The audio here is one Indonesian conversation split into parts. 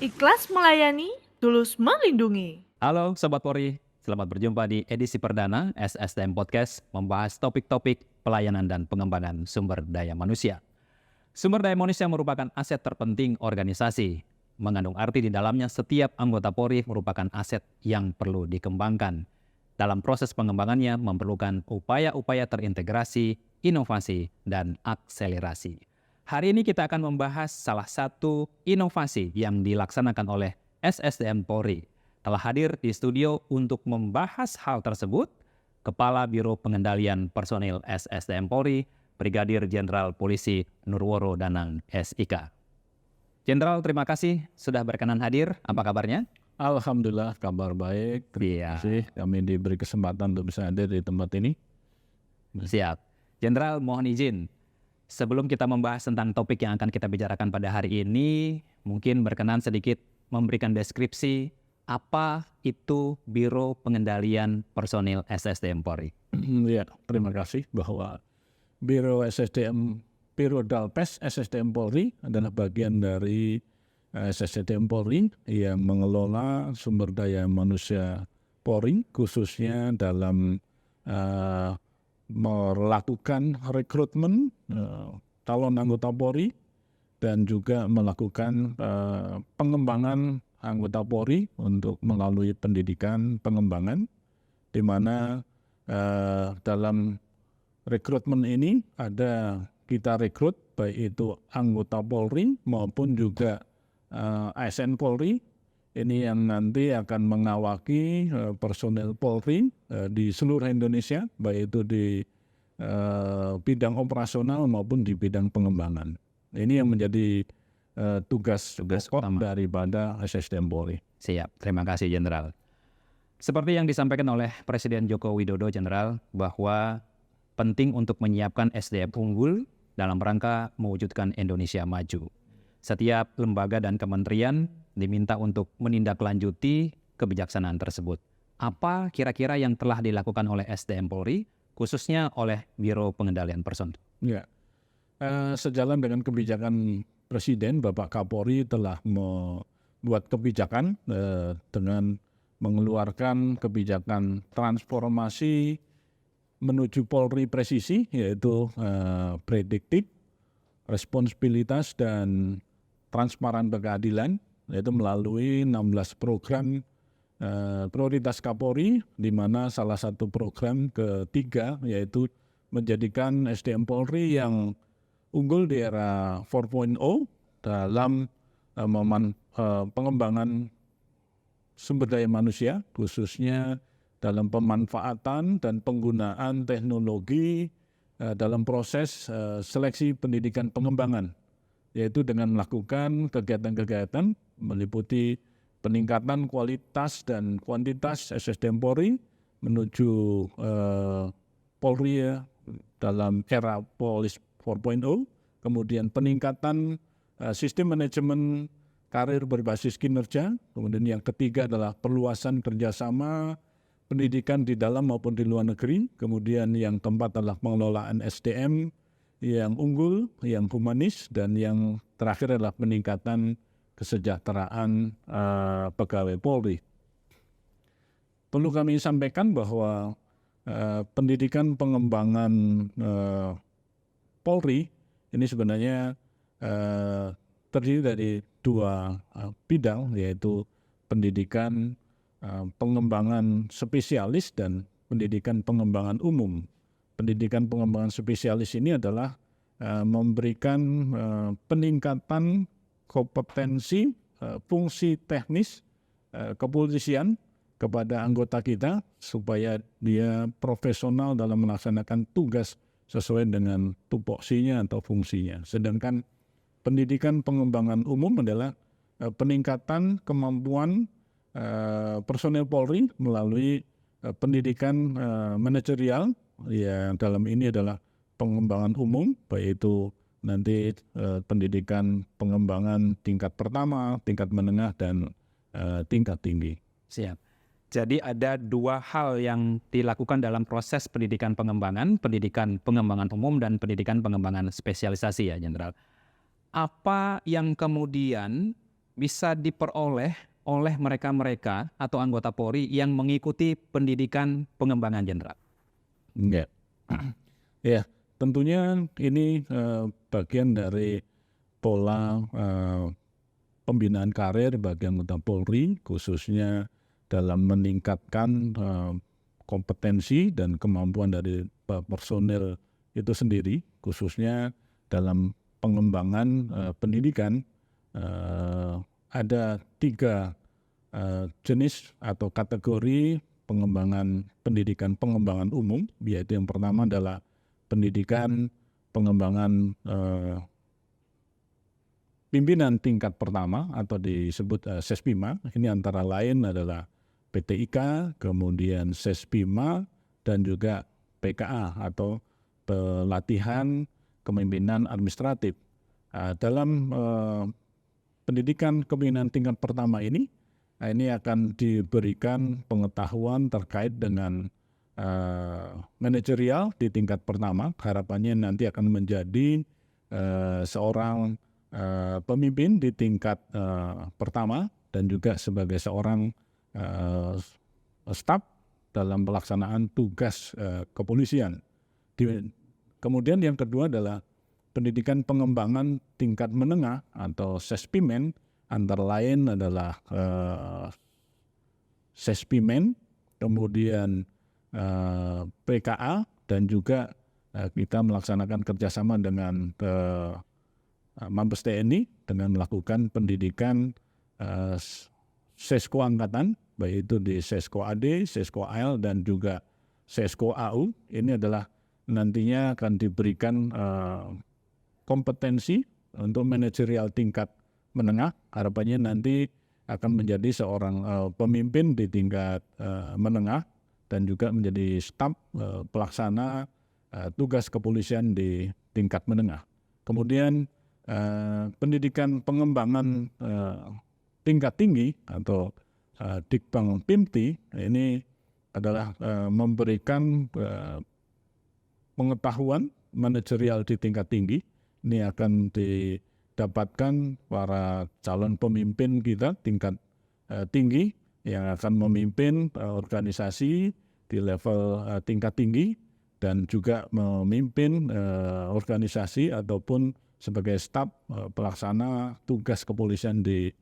Ikhlas melayani, tulus melindungi. Halo Sobat Polri, selamat berjumpa di edisi perdana SSDM Podcast membahas topik-topik pelayanan dan pengembangan sumber daya manusia. Sumber daya manusia merupakan aset terpenting organisasi. Mengandung arti di dalamnya setiap anggota Polri merupakan aset yang perlu dikembangkan. Dalam proses pengembangannya memerlukan upaya-upaya terintegrasi, inovasi, dan akselerasi. Hari ini kita akan membahas salah satu inovasi yang dilaksanakan oleh SSDM Polri. Telah hadir di studio untuk membahas hal tersebut, Kepala Biro Pengendalian Personil SSDM Polri, Brigadir Jenderal Polisi Nurworo Danang SIK. Jenderal, terima kasih sudah berkenan hadir. Apa kabarnya? Alhamdulillah, kabar baik. Terima kasih kami diberi kesempatan untuk bisa hadir di tempat ini. Siap. Jenderal, mohon izin. Sebelum kita membahas tentang topik yang akan kita bicarakan pada hari ini, mungkin berkenan sedikit memberikan deskripsi apa itu Biro Pengendalian Personil SSDM Polri. Ya, terima kasih bahwa Biro Dalpes SSDM Polri adalah bagian dari SSDM Polri yang mengelola sumber daya manusia Polri, khususnya dalam melakukan rekrutmen calon anggota Polri dan juga melakukan pengembangan anggota Polri untuk melalui pendidikan pengembangan, di mana dalam rekrutmen ini kita rekrut baik itu anggota Polri maupun juga ASN Polri. Ini yang nanti akan mengawaki personel Polri di seluruh Indonesia, baik itu di bidang operasional maupun di bidang pengembangan. Ini yang menjadi tugas pokok daripada SSDM Polri. Siap, terima kasih Jenderal. Seperti yang disampaikan oleh Presiden Joko Widodo, Jenderal, bahwa penting untuk menyiapkan SDM unggul dalam rangka mewujudkan Indonesia maju. Setiap lembaga dan kementerian diminta untuk menindaklanjuti kebijaksanaan tersebut. Apa kira-kira yang telah dilakukan oleh SDM Polri, khususnya oleh Biro Pengendalian Personil? Ya, sejalan dengan kebijakan Presiden, Bapak Kapolri telah membuat kebijakan dengan mengeluarkan kebijakan transformasi menuju Polri presisi, yaitu prediktif, responsibilitas, dan transparan berkeadilan, yaitu melalui 16 program prioritas Kapolri, di mana salah satu program ketiga yaitu menjadikan SDM Polri yang unggul di era 4.0 dalam pengembangan sumber daya manusia, khususnya dalam pemanfaatan dan penggunaan teknologi dalam proses seleksi pendidikan pengembangan, yaitu dengan melakukan kegiatan-kegiatan meliputi peningkatan kualitas dan kuantitas SSDM Polri menuju Polri dalam era Polis 4.0, kemudian peningkatan sistem manajemen karir berbasis kinerja, kemudian yang ketiga adalah perluasan kerjasama pendidikan di dalam maupun di luar negeri, kemudian yang keempat adalah pengelolaan SDM yang unggul, yang humanis, dan yang terakhir adalah peningkatan kesejahteraan pegawai Polri. Perlu kami sampaikan bahwa pendidikan pengembangan Polri ini sebenarnya terdiri dari dua bidang, yaitu pendidikan pengembangan spesialis dan pendidikan pengembangan umum. Pendidikan pengembangan spesialis ini adalah memberikan peningkatan kompetensi fungsi teknis kepolisian kepada anggota kita supaya dia profesional dalam melaksanakan tugas sesuai dengan tupoksinya atau fungsinya. Sedangkan pendidikan pengembangan umum adalah peningkatan kemampuan personel Polri melalui pendidikan manajerial, yang dalam ini adalah pengembangan umum, baik itu nanti pendidikan pengembangan tingkat pertama, tingkat menengah, dan tingkat tinggi. Siap. Jadi ada dua hal yang dilakukan dalam proses pendidikan pengembangan umum dan pendidikan pengembangan spesialisasi ya, Jenderal. Apa yang kemudian bisa diperoleh oleh mereka-mereka atau anggota Polri yang mengikuti pendidikan pengembangan jenderal? Ya, ya tentunya ini bagian dari pola pembinaan karir bagi anggota Polri, khususnya dalam meningkatkan kompetensi dan kemampuan dari personel itu sendiri, khususnya dalam pengembangan pendidikan. Ada 3 jenis atau kategori pengembangan pendidikan pengembangan umum, yaitu yang pertama adalah pendidikan pengembangan pimpinan tingkat pertama atau disebut Sespima. Ini antara lain adalah PTIK, kemudian Sespima, dan juga PKA atau pelatihan kepemimpinan administratif. Dalam pendidikan kepemimpinan tingkat pertama ini akan diberikan pengetahuan terkait dengan manajerial di tingkat pertama. Harapannya nanti akan menjadi seorang pemimpin di tingkat pertama dan juga sebagai seorang staf dalam pelaksanaan tugas kepolisian. Kemudian yang kedua adalah pendidikan pengembangan tingkat menengah atau Sespimen, antara lain adalah Sespimen, kemudian PKA, dan juga kita melaksanakan kerjasama dengan Mabes TNI dengan melakukan pendidikan Sesko Angkatan, baik itu di Sesko AD, Sesko AL, dan juga Sesko AU. Ini adalah nantinya akan diberikan kompetensi untuk manajerial tingkat menengah. Harapannya nanti akan menjadi seorang pemimpin di tingkat menengah dan juga menjadi staf pelaksana tugas kepolisian di tingkat menengah. Kemudian pendidikan pengembangan tingkat tinggi atau Dikbang Pimti ini adalah memberikan pengetahuan manajerial di tingkat tinggi. Ini akan didapatkan para calon pemimpin kita tingkat tinggi yang akan memimpin organisasi di level tingkat tinggi dan juga memimpin organisasi ataupun sebagai staf pelaksana tugas kepolisian di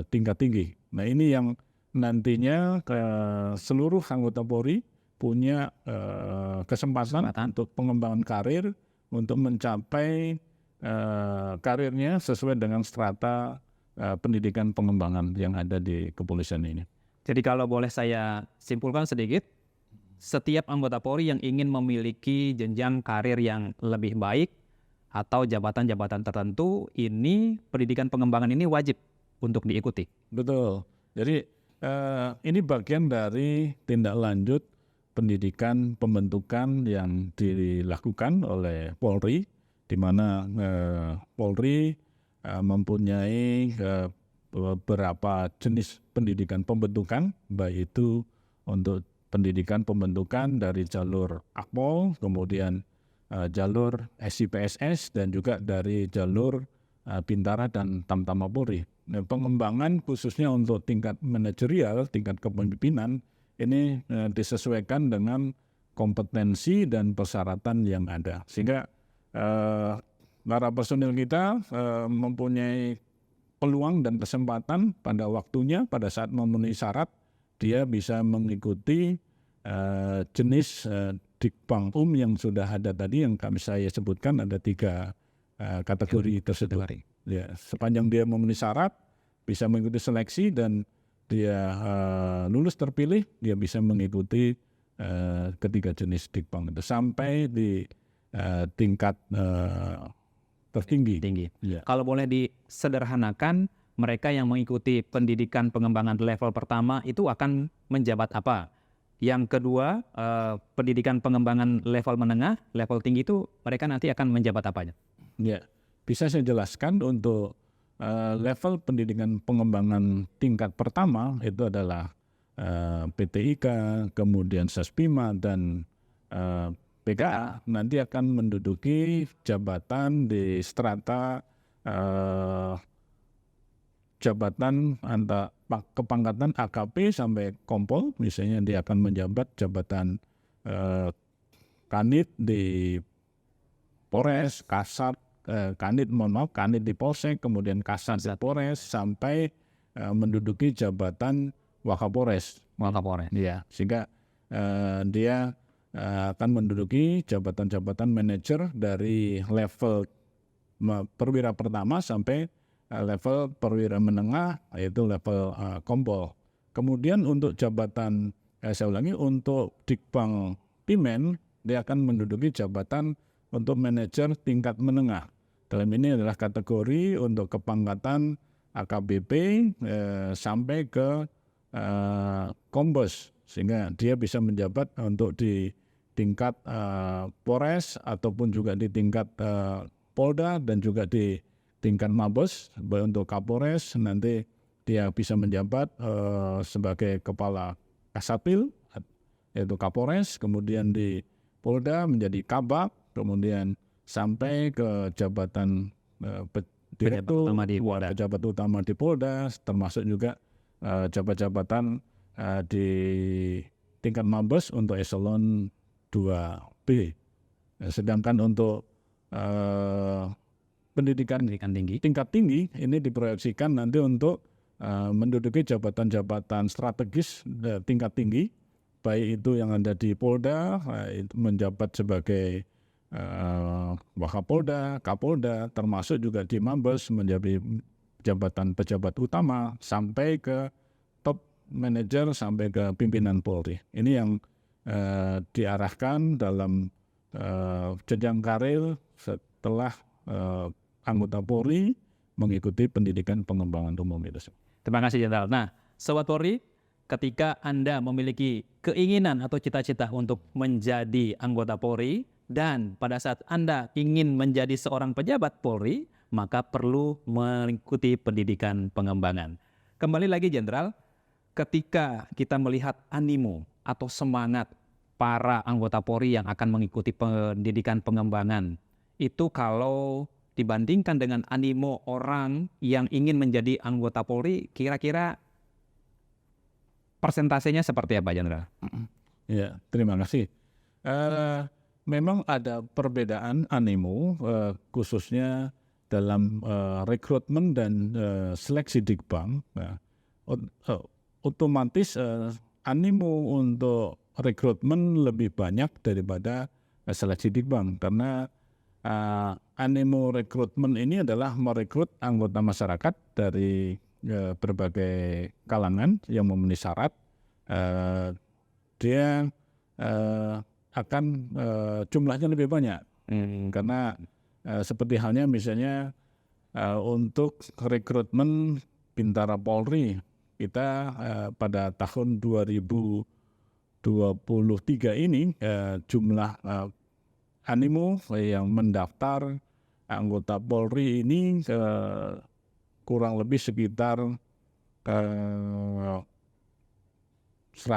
tingkat tinggi. Nah, ini yang nantinya seluruh anggota Polri punya kesempatan untuk pengembangan karir untuk mencapai karirnya sesuai dengan strata pendidikan pengembangan yang ada di kepolisian ini. Jadi kalau boleh saya simpulkan sedikit, setiap anggota Polri yang ingin memiliki jenjang karir yang lebih baik atau jabatan-jabatan tertentu, ini pendidikan pengembangan ini wajib untuk diikuti. Betul. Jadi ini bagian dari tindak lanjut pendidikan pembentukan yang dilakukan oleh Polri, di mana Polri mempunyai beberapa jenis pendidikan pembentukan, baik itu untuk pendidikan pembentukan dari jalur Akpol, kemudian jalur SIPSS, dan juga dari jalur Bintara dan Tamtama Polri. Nah, pengembangan khususnya untuk tingkat manajerial, tingkat kepemimpinan, ini disesuaikan dengan kompetensi dan persyaratan yang ada. Sehingga para personil kita mempunyai peluang dan kesempatan pada waktunya, pada saat memenuhi syarat, dia bisa mengikuti jenis Dikbang yang sudah ada tadi, yang saya sebutkan ada 3 kategori tersebut. Ya, sepanjang dia memenuhi syarat, bisa mengikuti seleksi, dan dia lulus terpilih, dia bisa mengikuti ketiga jenis Dikbang itu sampai di tingkat tertinggi. Ya. Kalau boleh disederhanakan, mereka yang mengikuti pendidikan pengembangan level pertama itu akan menjabat apa? Yang kedua, pendidikan pengembangan level menengah, level tinggi itu mereka nanti akan menjabat apanya? Ya, bisa saya jelaskan untuk level pendidikan pengembangan tingkat pertama itu adalah PTIK, kemudian Sespima, dan PKA. Nanti akan menduduki jabatan di strata jabatan kepangkatan AKP sampai Kompol, misalnya dia akan menjabat jabatan Kanit di Polres, Kasat, Kanit di Polsek, kemudian Kasat di Polres, sampai menduduki jabatan Wakapolres. Ya, sehingga dia akan menduduki jabatan-jabatan manajer dari level perwira pertama sampai level perwira menengah, yaitu level Kompol. Kemudian untuk jabatan, saya ulangi, untuk Dikbang Pimen, dia akan menduduki jabatan untuk manajer tingkat menengah. Dalam ini adalah kategori untuk kepangkatan AKBP sampai ke Kombes, sehingga dia bisa menjabat untuk di tingkat Polres ataupun juga di tingkat Polda dan juga di tingkat Mabes. Untuk Kapolres nanti dia bisa menjabat sebagai kepala Kasapil, yaitu Kapolres, kemudian di Polda menjadi Kabak, kemudian sampai ke jabatan direktur, pejabat utama di Polda, termasuk juga jabat-jabatan di tingkat Mabes untuk eselon 2B. Sedangkan untuk pendidikan tinggi, tingkat tinggi ini diproyeksikan nanti untuk menduduki jabatan-jabatan strategis tingkat tinggi, baik itu yang ada di Polda, itu menjabat sebagai Wakapolda, Kapolda, termasuk juga di Mabes menjadi jabatan pejabat utama sampai ke top manajer sampai ke pimpinan Polri. Ini yang diarahkan dalam jenjang karir setelah anggota Polri mengikuti pendidikan pengembangan umum itu. Terima kasih Jenderal. Nah, Sobat Polri, ketika Anda memiliki keinginan atau cita-cita untuk menjadi anggota Polri, dan pada saat Anda ingin menjadi seorang pejabat Polri, maka perlu mengikuti pendidikan pengembangan. Kembali lagi Jenderal, ketika kita melihat animo atau semangat para anggota Polri yang akan mengikuti pendidikan pengembangan, itu kalau dibandingkan dengan animo orang yang ingin menjadi anggota Polri, kira-kira persentasenya seperti apa, Jenderal? Ya, terima kasih. Memang ada perbedaan animo, khususnya dalam rekrutmen dan seleksi Dikbang. Otomatis animo untuk rekrutmen lebih banyak daripada seleksi Dikbang, karena animo rekrutmen ini adalah merekrut anggota masyarakat dari berbagai kalangan yang memenuhi syarat. Dia akan jumlahnya lebih banyak, karena seperti halnya misalnya untuk rekrutmen Bintara Polri, kita pada tahun 2023 ini jumlah animo yang mendaftar anggota Polri ini kurang lebih sekitar 120.000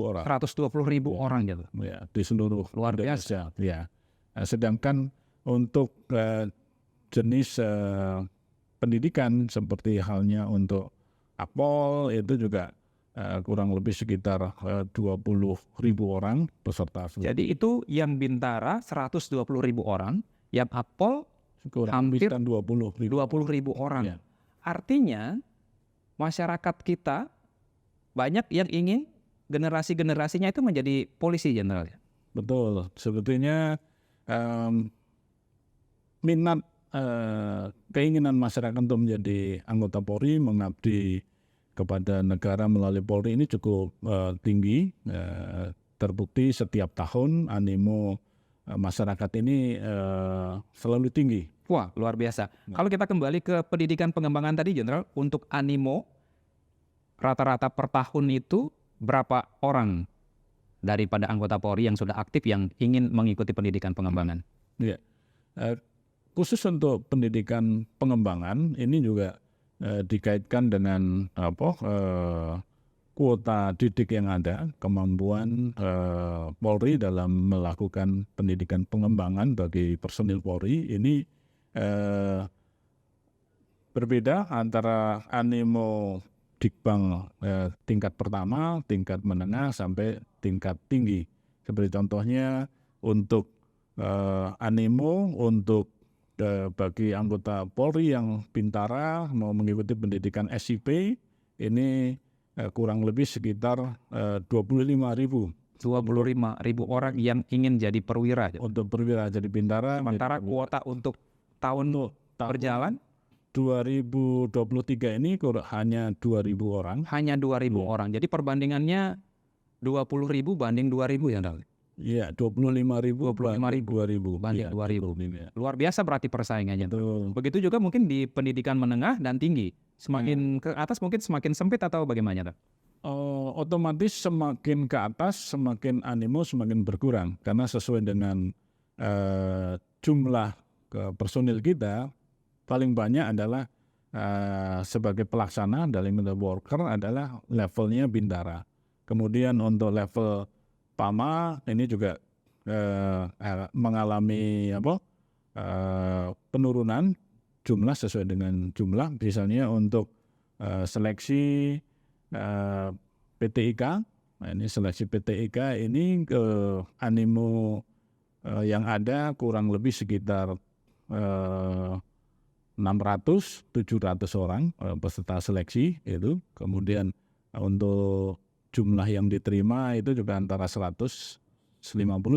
orang. 120.000 orang gitu. Ya, di seluruh luar biasa. Ya. Sedangkan untuk jenis pendidikan seperti halnya untuk Akpol itu juga kurang lebih sekitar 20.000 orang peserta. Jadi itu yang Bintara 120.000 orang, yang Akpol hampir 20.000 orang. Ya. Artinya masyarakat kita banyak yang ingin generasi-generasinya itu menjadi polisi, Jenderal. Betul. Sebetulnya minat keinginan masyarakat untuk menjadi anggota Polri, mengabdi kepada negara melalui Polri ini cukup tinggi. Terbukti setiap tahun animo masyarakat ini selalu tinggi. Wah, luar biasa. Kalau kita kembali ke pendidikan pengembangan tadi, Jenderal, untuk animo rata-rata per tahun itu berapa orang daripada anggota Polri yang sudah aktif yang ingin mengikuti pendidikan pengembangan? Ya. Khusus untuk pendidikan pengembangan ini juga dikaitkan dengan kuota didik yang ada, kemampuan Polri dalam melakukan pendidikan pengembangan bagi personil Polri ini berbeda antara animo Dikbang tingkat pertama, tingkat menengah sampai tingkat tinggi. Seperti contohnya untuk animo untuk bagi anggota Polri yang Bintara mau mengikuti pendidikan SIP ini kurang lebih sekitar 25.000 25.000 orang yang ingin jadi perwira. untuk perwira jadi Bintara. Sementara kuota untuk tahun berjalan 2023 ini hanya 2.000 orang. hanya 2.000 orang. Jadi perbandingannya 20.000 banding 2.000 ya, Dal? Iya, 25.000 25.000 banding 2.000. Iya. Luar biasa berarti persaingannya. Betul. Begitu juga mungkin di pendidikan menengah dan tinggi. Semakin ke atas mungkin semakin sempit atau bagaimana, Dal? Otomatis semakin ke atas semakin animo semakin berkurang karena sesuai dengan jumlah personil kita paling banyak adalah sebagai pelaksana dari middle worker adalah levelnya Bintara. Kemudian untuk level PAMA ini juga mengalami penurunan jumlah sesuai dengan jumlah. Misalnya untuk seleksi PTIK, nah ini seleksi PTIK ini animo yang ada kurang lebih sekitar 600-700 orang peserta seleksi itu. Kemudian untuk jumlah yang diterima itu juga antara 150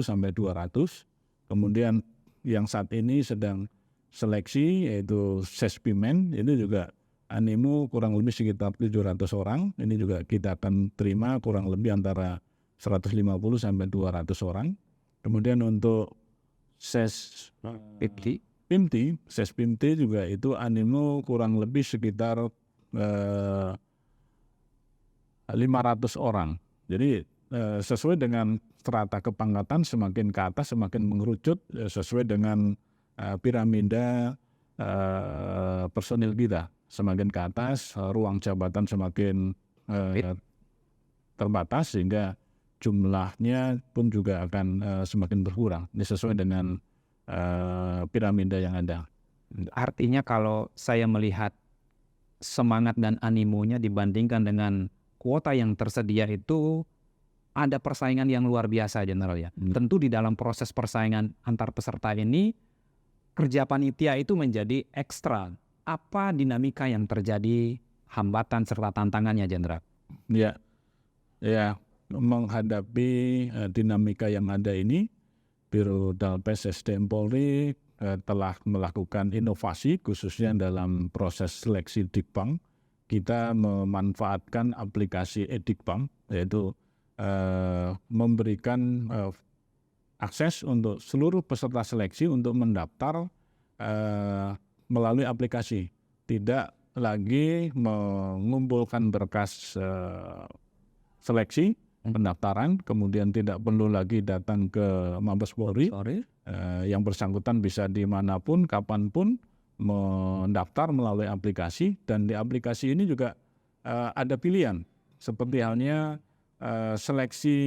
sampai 200. Kemudian yang saat ini sedang seleksi yaitu Sespimen itu juga animo kurang lebih sekitar 700 orang. Ini juga kita akan terima kurang lebih antara 150 sampai 200 orang. Kemudian untuk Sespimti juga itu animo kurang lebih sekitar 500 orang. Jadi sesuai dengan strata kepangkatan semakin ke atas semakin mengerucut sesuai dengan piramida personil kita. Semakin ke atas ruang jabatan semakin terbatas sehingga jumlahnya pun juga akan semakin berkurang. Ini sesuai dengan piramida yang ada. Artinya kalau saya melihat semangat dan animonya dibandingkan dengan kuota yang tersedia itu ada persaingan yang luar biasa, Jenderal ya. Tentu di dalam proses persaingan antar peserta ini kerja panitia itu menjadi ekstra. Apa dinamika yang terjadi, hambatan serta tantangannya, Jenderal? Ya, menghadapi dinamika yang ada ini, Biro Dalpes SDM Polri telah melakukan inovasi khususnya dalam proses seleksi Dikbang. Kita memanfaatkan aplikasi eDikbang, yaitu memberikan akses untuk seluruh peserta seleksi untuk mendaftar melalui aplikasi. Tidak lagi mengumpulkan berkas seleksi pendaftaran, kemudian tidak perlu lagi datang ke Mabes Polri. Yang bersangkutan bisa dimanapun, kapanpun mendaftar melalui aplikasi. Dan di aplikasi ini juga ada pilihan. Seperti halnya seleksi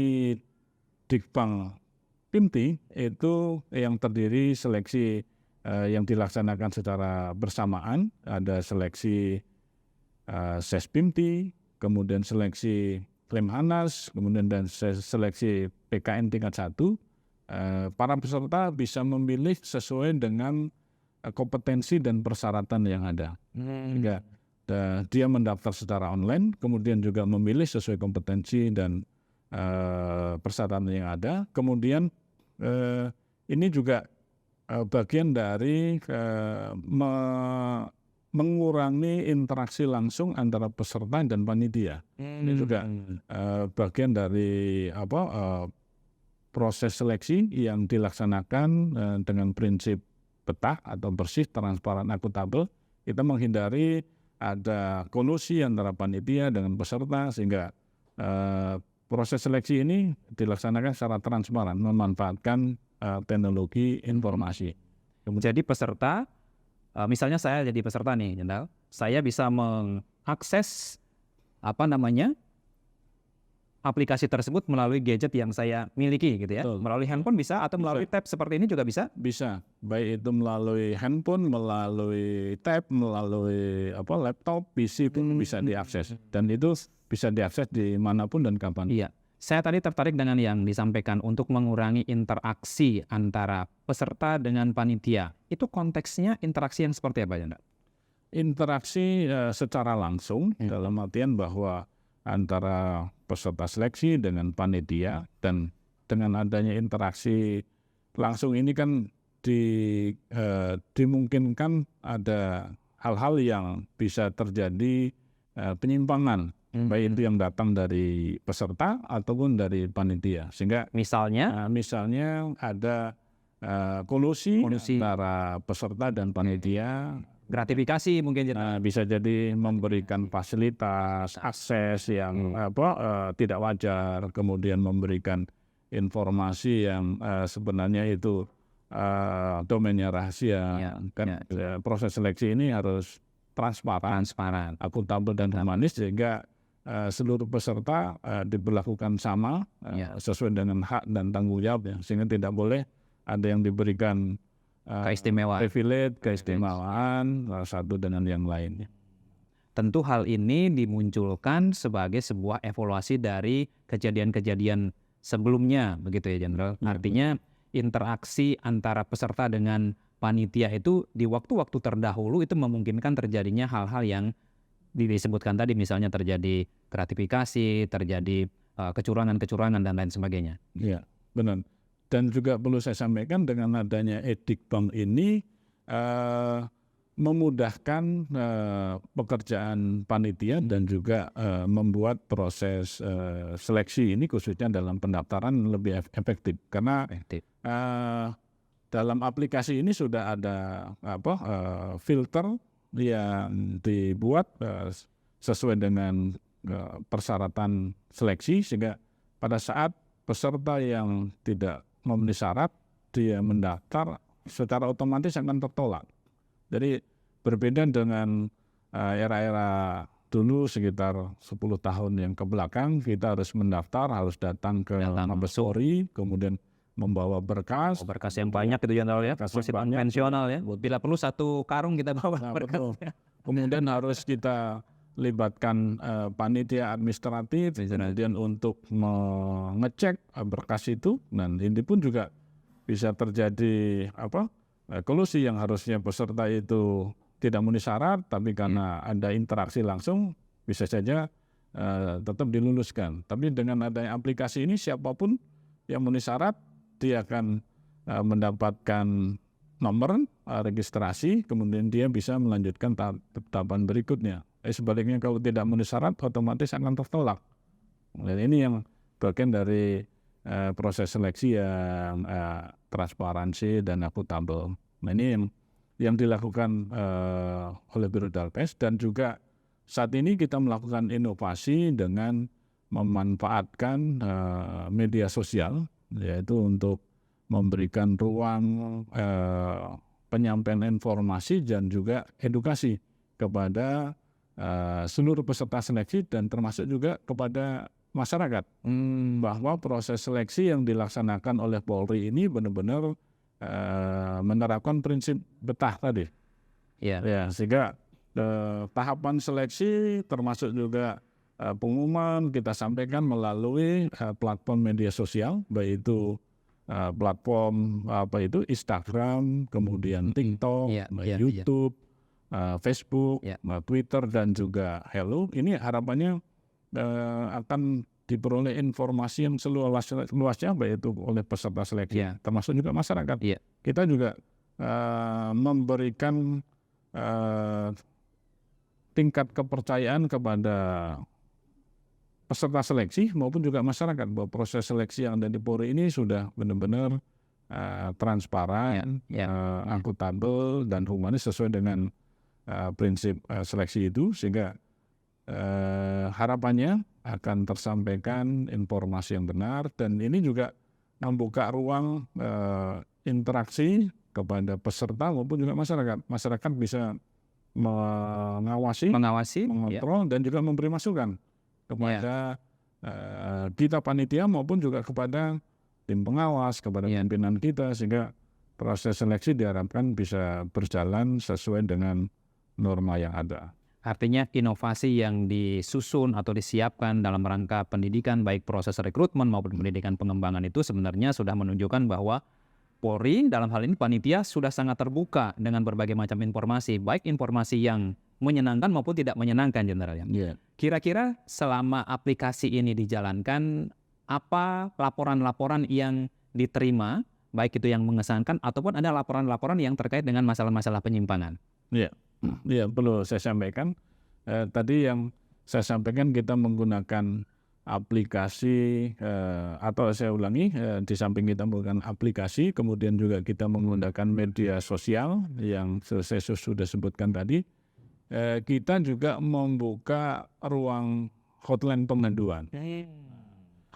Dikbang Pimti itu yang terdiri seleksi yang dilaksanakan secara bersamaan. Ada seleksi Sespimti, kemudian seleksi Lemhanas, kemudian dan seleksi PKN tingkat 1. Para peserta bisa memilih sesuai dengan kompetensi dan persyaratan yang ada. Sehingga dia mendaftar secara online, kemudian juga memilih sesuai kompetensi dan persyaratan yang ada. Kemudian ini juga bagian dari mengurangi interaksi langsung antara peserta dan panitia. Ini juga bagian dari proses seleksi yang dilaksanakan dengan prinsip betah atau bersih, transparan, akuntabel. Kita menghindari ada kolusi antara panitia dengan peserta sehingga proses seleksi ini dilaksanakan secara transparan, memanfaatkan teknologi informasi. Jadi peserta, misalnya saya jadi peserta nih, Jenderal, saya bisa mengakses aplikasi tersebut melalui gadget yang saya miliki gitu ya. Betul. Melalui handphone bisa atau melalui tab seperti ini juga bisa? Bisa, baik itu melalui handphone, melalui tab, melalui laptop, PC pun bisa diakses. Dan itu bisa diakses dimanapun dan kapan. Iya. Saya tadi tertarik dengan yang disampaikan untuk mengurangi interaksi antara peserta dengan panitia. Itu konteksnya interaksi yang seperti apa ya, Mbak? Interaksi secara langsung dalam artian bahwa antara peserta seleksi dengan panitia, dan dengan adanya interaksi langsung ini kan dimungkinkan ada hal-hal yang bisa terjadi penyimpangan, baik itu yang datang dari peserta ataupun dari panitia, sehingga Misalnya misalnya ada kolusi antara peserta dan panitia. gratifikasi mungkin Bisa jadi memberikan fasilitas akses yang tidak wajar, kemudian memberikan informasi yang sebenarnya itu domainnya rahasia. Proses seleksi ini harus transparan, akuntabel dan humanis, sehingga seluruh peserta diberlakukan sama sesuai dengan hak dan tanggung jawabnya, sehingga tidak boleh ada yang diberikan keistimewaan satu dengan yang lain. Tentu hal ini dimunculkan sebagai sebuah evaluasi dari kejadian-kejadian sebelumnya, begitu ya, Jenderal. Artinya interaksi antara peserta dengan panitia itu di waktu-waktu terdahulu itu memungkinkan terjadinya hal-hal yang disebutkan tadi, misalnya terjadi gratifikasi, terjadi kecurangan-kecurangan dan lain sebagainya. Iya, benar. Dan juga perlu saya sampaikan, dengan adanya Edikbank ini memudahkan pekerjaan panitia dan juga membuat proses seleksi ini khususnya dalam pendaftaran lebih efektif. Karena dalam aplikasi ini sudah ada filter yang dibuat sesuai dengan persyaratan seleksi, sehingga pada saat peserta yang tidak memenuhi syarat dia mendaftar, secara otomatis akan tertolak. Jadi berbeda dengan era-era dulu sekitar 10 tahun yang kebelakang, kita harus mendaftar, harus datang ke Mabes Polri, kemudian membawa berkas yang banyak itu, Jenderal ya, masih konvensional ya. Bila perlu satu karung kita bawa berkasnya. Kemudian harus kita libatkan panitia administratif kemudian untuk mengecek berkas itu, dan ini pun juga bisa terjadi kolusi yang harusnya peserta itu tidak memenuhi syarat, tapi karena ada interaksi langsung bisa saja tetap diluluskan. Tapi dengan adanya aplikasi ini, siapapun yang memenuhi syarat dia akan mendapatkan nomor registrasi, kemudian dia bisa melanjutkan tahapan berikutnya. Sebaliknya kalau tidak memenuhi syarat otomatis akan tertolak. Dan ini yang bagian dari proses seleksi yang transparansi dan akuntabel. Nah, ini yang dilakukan oleh Biro Dalpes, dan juga saat ini kita melakukan inovasi dengan memanfaatkan media sosial, yaitu untuk memberikan ruang penyampaian informasi dan juga edukasi kepada seluruh peserta seleksi dan termasuk juga kepada masyarakat, bahwa proses seleksi yang dilaksanakan oleh Polri ini benar-benar menerapkan prinsip betah tadi. Sehingga tahapan seleksi termasuk juga pengumuman kita sampaikan melalui platform media sosial, baik itu platform Instagram, kemudian TikTok, YouTube, Facebook, Twitter, dan juga Hello. Ini harapannya akan diperoleh informasi yang seluas-luasnya, baik itu oleh peserta seleksi, termasuk juga masyarakat. Kita juga memberikan tingkat kepercayaan kepada peserta seleksi maupun juga masyarakat, bahwa proses seleksi yang ada di Polri ini sudah benar-benar transparan, akuntabel dan humanis sesuai dengan prinsip seleksi itu, sehingga harapannya akan tersampaikan informasi yang benar, dan ini juga membuka ruang interaksi kepada peserta maupun juga masyarakat. Masyarakat bisa mengawasi, mengontrol, dan juga memberi masukan kepada kita panitia maupun juga kepada tim pengawas, kepada pimpinan kita, sehingga proses seleksi diharapkan bisa berjalan sesuai dengan norma yang ada. Artinya inovasi yang disusun atau disiapkan dalam rangka pendidikan, baik proses rekrutmen maupun pendidikan pengembangan itu sebenarnya sudah menunjukkan bahwa Polri dalam hal ini panitia sudah sangat terbuka dengan berbagai macam informasi, baik informasi yang menyenangkan maupun tidak menyenangkan, Jenderal. Kira-kira selama aplikasi ini dijalankan, apa laporan-laporan yang diterima, baik itu yang mengesankan ataupun ada laporan-laporan yang terkait dengan masalah-masalah penyimpangan? Ya, perlu saya sampaikan. Tadi yang saya sampaikan kita menggunakan aplikasi, atau saya ulangi, di samping kita menggunakan aplikasi, kemudian juga kita menggunakan media sosial yang saya sudah sebutkan tadi. Kita juga membuka ruang hotline pengaduan.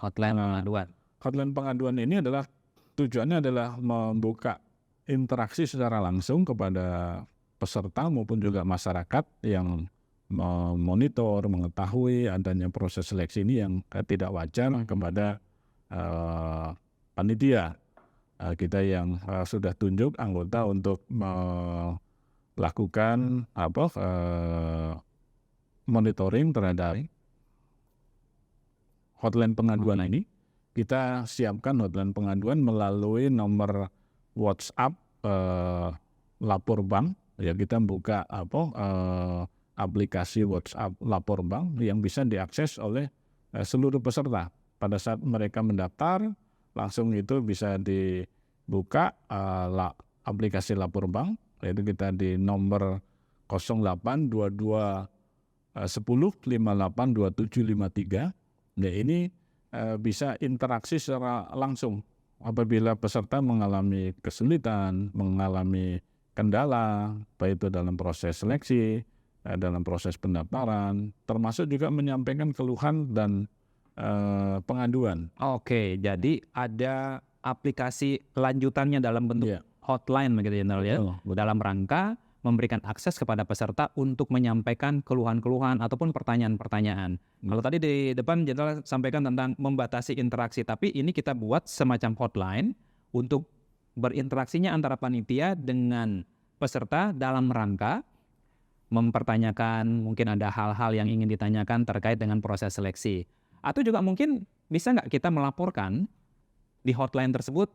Hotline pengaduan ini adalah tujuannya adalah membuka interaksi secara langsung kepada peserta maupun juga masyarakat yang memonitor, mengetahui adanya proses seleksi ini yang tidak wajar kepada panitia kita yang sudah tunjuk anggota untuk melakukan monitoring terhadap hotline pengaduan ini. Kita siapkan hotline pengaduan melalui nomor WhatsApp lapor bank. Ya, kita buka aplikasi WhatsApp lapor bank yang bisa diakses oleh seluruh peserta. Pada saat mereka mendaftar, langsung itu bisa dibuka aplikasi lapor bank, yaitu kita di nomor 0822 10 58 2753. Nah, ini bisa interaksi secara langsung apabila peserta mengalami kesulitan, mengalami kendala, baik itu dalam proses seleksi, dalam proses pendaftaran, termasuk juga menyampaikan keluhan dan pengaduan. Oke, jadi ada aplikasi lanjutannya dalam bentuk hotline begitu, Jenderal, ya, dalam rangka memberikan akses kepada peserta untuk menyampaikan keluhan-keluhan ataupun pertanyaan-pertanyaan. Kalau tadi di depan Jenderal sampaikan tentang membatasi interaksi, tapi ini kita buat semacam hotline untuk berinteraksinya antara panitia dengan peserta dalam rangka mempertanyakan, mungkin ada hal-hal yang ingin ditanyakan terkait dengan proses seleksi. Atau juga mungkin bisa nggak kita melaporkan di hotline tersebut,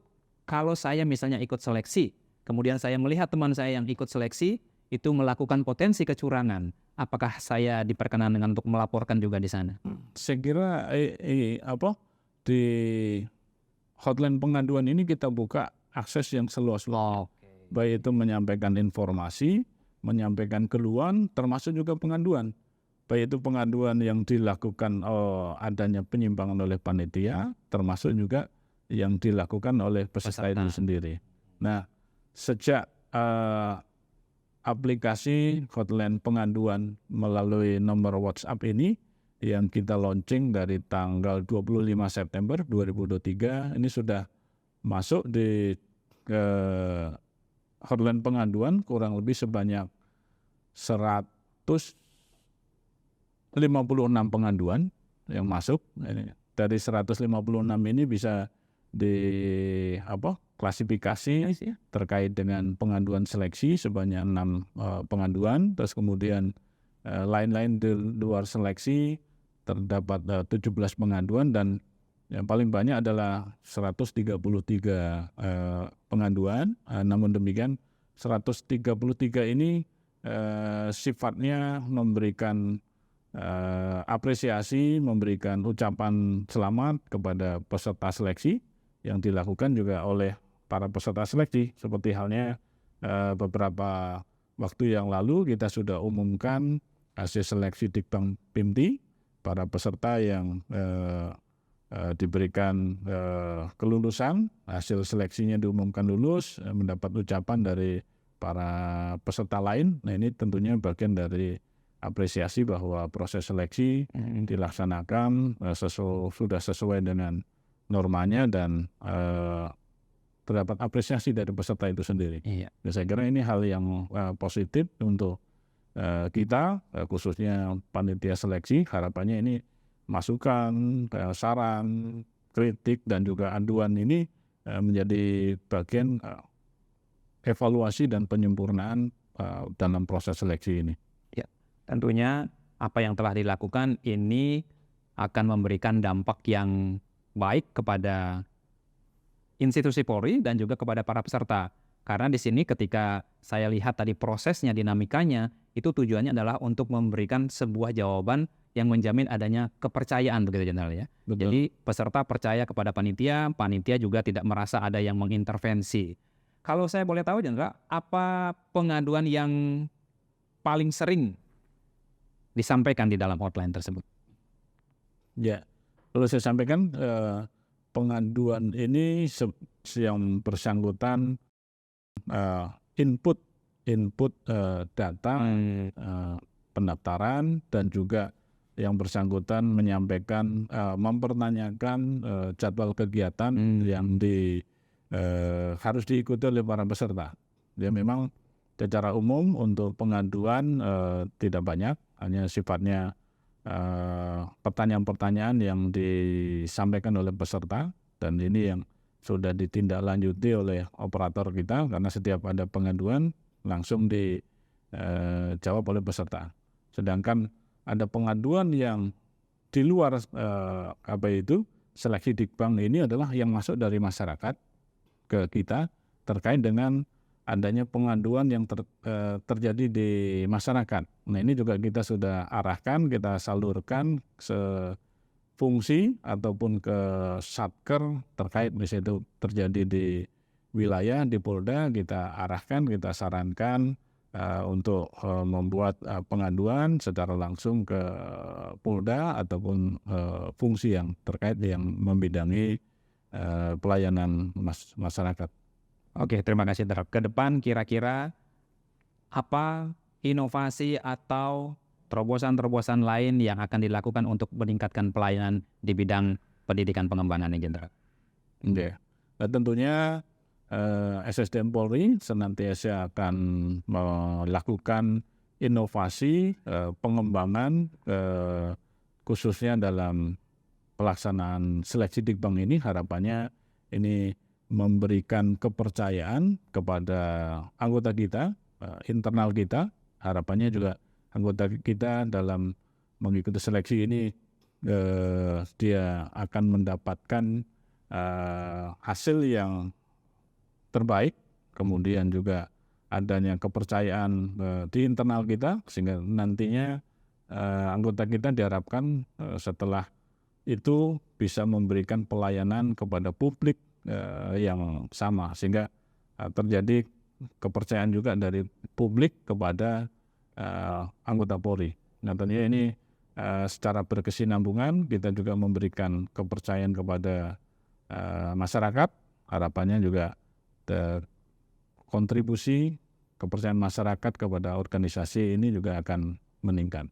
kalau saya misalnya ikut seleksi, kemudian saya melihat teman saya yang ikut seleksi itu melakukan potensi kecurangan, apakah saya diperkenan dengan untuk melaporkan juga di sana? Saya kira di hotline pengaduan ini kita buka akses yang seluas-luasnya. Baik itu menyampaikan informasi, menyampaikan keluhan, termasuk juga pengaduan. Baik itu pengaduan yang dilakukan adanya penyimpangan oleh panitia, termasuk juga yang dilakukan oleh peserta itu sendiri. Nah, sejak aplikasi hotline pengaduan melalui nomor WhatsApp ini yang kita launching dari tanggal 25 September 2023, ini sudah masuk di hotline pengaduan kurang lebih sebanyak 156 pengaduan yang masuk. Dari 156 ini bisa klasifikasi terkait dengan pengaduan seleksi sebanyak 6 pengaduan, terus kemudian lain-lain di luar seleksi terdapat 17 pengaduan, dan yang paling banyak adalah 133 pengaduan. Namun demikian 133 ini sifatnya memberikan apresiasi, memberikan ucapan selamat kepada peserta seleksi yang dilakukan juga oleh para peserta seleksi. Seperti halnya beberapa waktu yang lalu kita sudah umumkan hasil seleksi Dikbang PIMTI, para peserta yang diberikan kelulusan, hasil seleksinya diumumkan lulus, mendapat ucapan dari para peserta lain. Nah, ini tentunya bagian dari apresiasi bahwa proses seleksi dilaksanakan sudah sesuai dengan normanya dan terdapat apresiasi dari peserta itu sendiri. Dan saya kira ini hal yang positif untuk kita, khususnya panitia seleksi. Harapannya ini masukan, saran, kritik dan juga aduan ini menjadi bagian evaluasi dan penyempurnaan dalam proses seleksi ini. Ya, tentunya apa yang telah dilakukan ini akan memberikan dampak yang baik kepada institusi Polri dan juga kepada para peserta. Karena di sini ketika saya lihat tadi prosesnya, dinamikanya, itu tujuannya adalah untuk memberikan sebuah jawaban yang menjamin adanya kepercayaan begitu Jenderal ya. Betul. Jadi peserta percaya kepada panitia, panitia juga tidak merasa ada yang mengintervensi. Kalau saya boleh tahu Jenderal, apa pengaduan yang paling sering disampaikan di dalam hotline tersebut? Ya, kalau saya sampaikan pengaduan ini yang bersangkutan input data pendaftaran dan juga yang bersangkutan menyampaikan mempertanyakan jadwal kegiatan yang harus diikuti oleh para peserta. Ya memang secara umum untuk pengaduan tidak banyak, hanya sifatnya pertanyaan-pertanyaan yang disampaikan oleh peserta, dan ini yang sudah ditindaklanjuti oleh operator kita karena setiap ada pengaduan langsung dijawab oleh peserta. Sedangkan ada pengaduan yang di luar seleksi Dikbang ini adalah yang masuk dari masyarakat ke kita terkait dengan adanya pengaduan yang terjadi di masyarakat. Nah ini juga kita sudah arahkan, kita salurkan fungsi ataupun ke satker terkait misalnya itu terjadi di wilayah, di Polda, kita arahkan, kita sarankan untuk membuat pengaduan secara langsung ke Polda ataupun fungsi yang terkait yang membidangi pelayanan masyarakat. Oke, terima kasih Jenderal. Ke depan kira-kira apa inovasi atau terobosan-terobosan lain yang akan dilakukan untuk meningkatkan pelayanan di bidang pendidikan pengembangan ini, Jenderal? Ya, nah, tentunya SSDM Polri senantiasa akan melakukan inovasi pengembangan khususnya dalam pelaksanaan seleksi Dikbang ini. Harapannya ini memberikan kepercayaan kepada anggota kita, internal kita. Harapannya juga anggota kita dalam mengikuti seleksi ini dia akan mendapatkan hasil yang terbaik, kemudian juga adanya kepercayaan di internal kita sehingga nantinya anggota kita diharapkan setelah itu bisa memberikan pelayanan kepada publik yang sama sehingga terjadi kepercayaan juga dari publik kepada anggota Polri. Nah tentunya ini secara berkesinambungan kita juga memberikan kepercayaan kepada masyarakat. Harapannya juga kontribusi kepercayaan masyarakat kepada organisasi ini juga akan meningkat.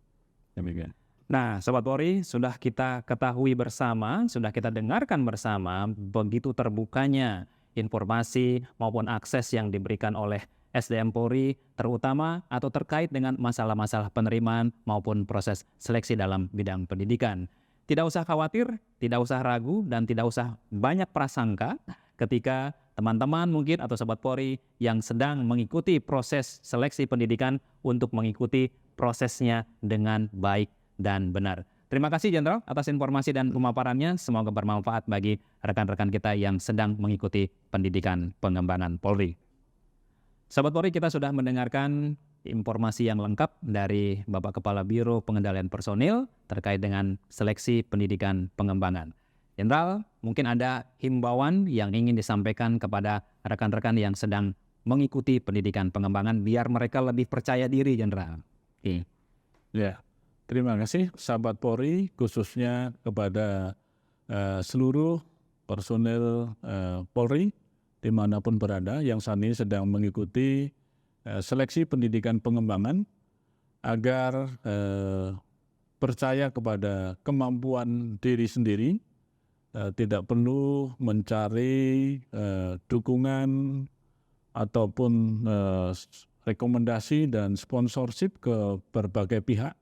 Demikian. Nah, Sobat Polri, sudah kita ketahui bersama, sudah kita dengarkan bersama begitu terbukanya informasi maupun akses yang diberikan oleh SDM Polri, terutama atau terkait dengan masalah-masalah penerimaan maupun proses seleksi dalam bidang pendidikan. Tidak usah khawatir, tidak usah ragu, dan tidak usah banyak prasangka ketika teman-teman mungkin atau Sobat Polri yang sedang mengikuti proses seleksi pendidikan untuk mengikuti prosesnya dengan baik dan benar. Terima kasih Jenderal atas informasi dan pemaparannya. Semoga bermanfaat bagi rekan-rekan kita yang sedang mengikuti pendidikan pengembangan Polri. Sobat Polri, kita sudah mendengarkan informasi yang lengkap dari Bapak Kepala Biro Pengendalian Personil terkait dengan seleksi pendidikan pengembangan. Jenderal, mungkin ada himbauan yang ingin disampaikan kepada rekan-rekan yang sedang mengikuti pendidikan pengembangan biar mereka lebih percaya diri, Jenderal. Ya. Terima kasih sahabat Polri, khususnya kepada seluruh personel Polri dimanapun berada yang saat ini sedang mengikuti seleksi pendidikan pengembangan agar percaya kepada kemampuan diri sendiri, tidak perlu mencari dukungan ataupun rekomendasi dan sponsorship ke berbagai pihak.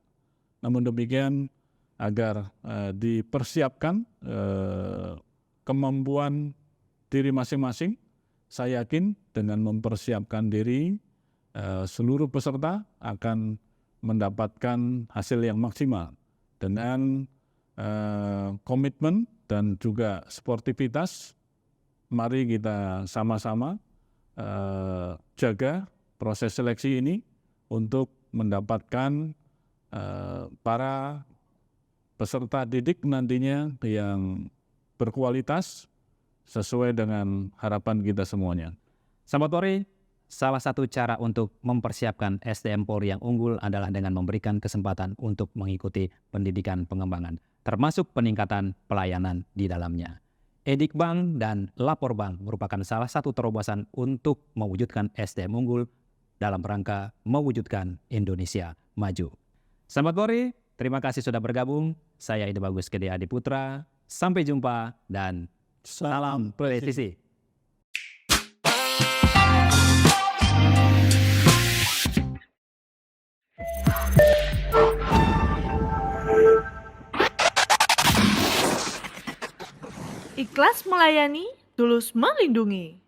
Namun demikian agar dipersiapkan kemampuan diri masing-masing. Saya yakin dengan mempersiapkan diri, seluruh peserta akan mendapatkan hasil yang maksimal dengan komitmen dan juga sportivitas. Mari kita sama-sama jaga proses seleksi ini untuk mendapatkan para peserta didik nantinya yang berkualitas sesuai dengan harapan kita semuanya. Selamat sore. Salah satu cara untuk mempersiapkan SDM Polri yang unggul adalah dengan memberikan kesempatan untuk mengikuti pendidikan pengembangan, termasuk peningkatan pelayanan di dalamnya. Edikbank dan Laporbank merupakan salah satu terobosan untuk mewujudkan SDM unggul dalam rangka mewujudkan Indonesia maju. Selamat sore, terima kasih sudah bergabung. Saya Ide Bagus Gede Adi Putra. Sampai jumpa dan salam presisi. Ikhlas melayani, tulus melindungi.